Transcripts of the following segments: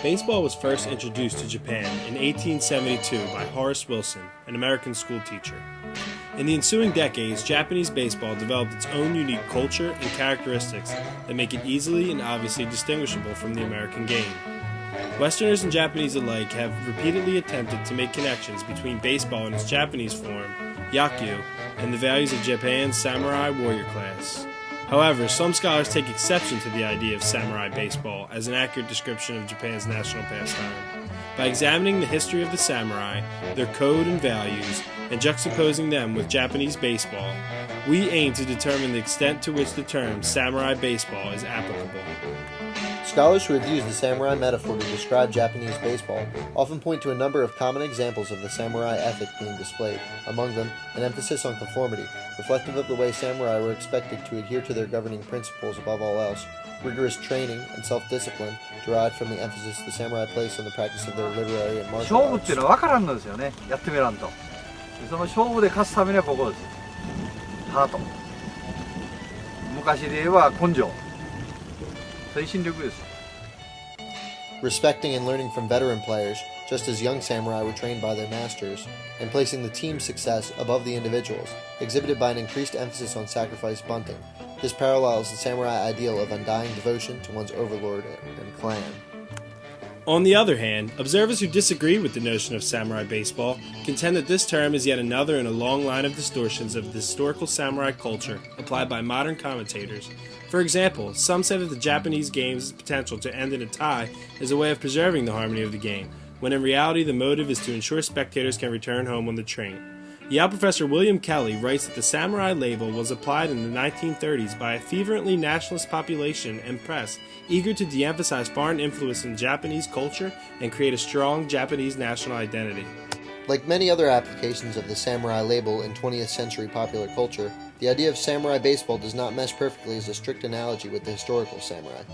Baseball was first introduced to Japan in 1872 by Horace Wilson, an American schoolteacher. In the ensuing decades, Japanese baseball developed its own unique culture and characteristics that make it easily and obviously distinguishable from the American game. Westerners and Japanese alike have repeatedly attempted to make connections between baseball in its Japanese form, Yakyu, and the values of Japan's samurai warrior class. However, some scholars take exception to the idea of samurai baseball as an accurate description of Japan's national pastime. By examining the history of the samurai, their code and values, and juxtaposing them with Japanese baseball, we aim to determine the extent to which the term samurai baseball is applicable. Scholars who have used the samurai metaphor to describe Japanese baseball often point to a number of common examples of the samurai ethic being displayed, among them an emphasis on conformity, reflective of the way samurai were expected to adhere to their governing principles above all else, rigorous training and self-discipline derived from the emphasis the samurai placed on the practice of their literary and martial arts. 勝負っていうのは分からんのですよね、やってみらんと。その勝負で勝つためにはここです。ハート。昔で言えば根性。精神力です。 Respecting and learning from veteran players, just as young samurai were trained by their masters, and placing the team's success above the individuals, exhibited by an increased emphasis on sacrifice bunting. This parallels the samurai ideal of undying devotion to one's overlord and clan. On the other hand, observers who disagree with the notion of samurai baseball contend that this term is yet another in a long line of distortions of the historical samurai culture applied by modern commentators. For example, some say that the Japanese game's potential to end in a tie is a way of preserving the harmony of the game, when in reality the motive is to ensure spectators can return home on the train. Yale professor William Kelly writes that the samurai label was applied in the 1930s by a fervently nationalist population and press eager to de-emphasize foreign influence in Japanese culture and create a strong Japanese national identity. Like many other applications of the samurai label in 20th century popular culture, the idea of samurai baseball does not mesh perfectly as a strict analogy with the historical samurai.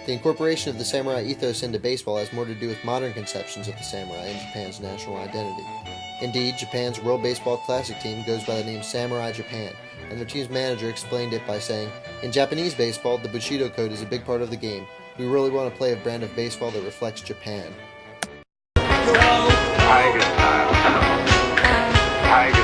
The incorporation of the samurai ethos into baseball has more to do with modern conceptions of the samurai and Japan's national identity. Indeed, Japan's World Baseball Classic team goes by the name Samurai Japan, and their team's manager explained it by saying, "In Japanese baseball, the Bushido code is a big part of the game. We really want to play a brand of baseball that reflects Japan." Tiger style. Tiger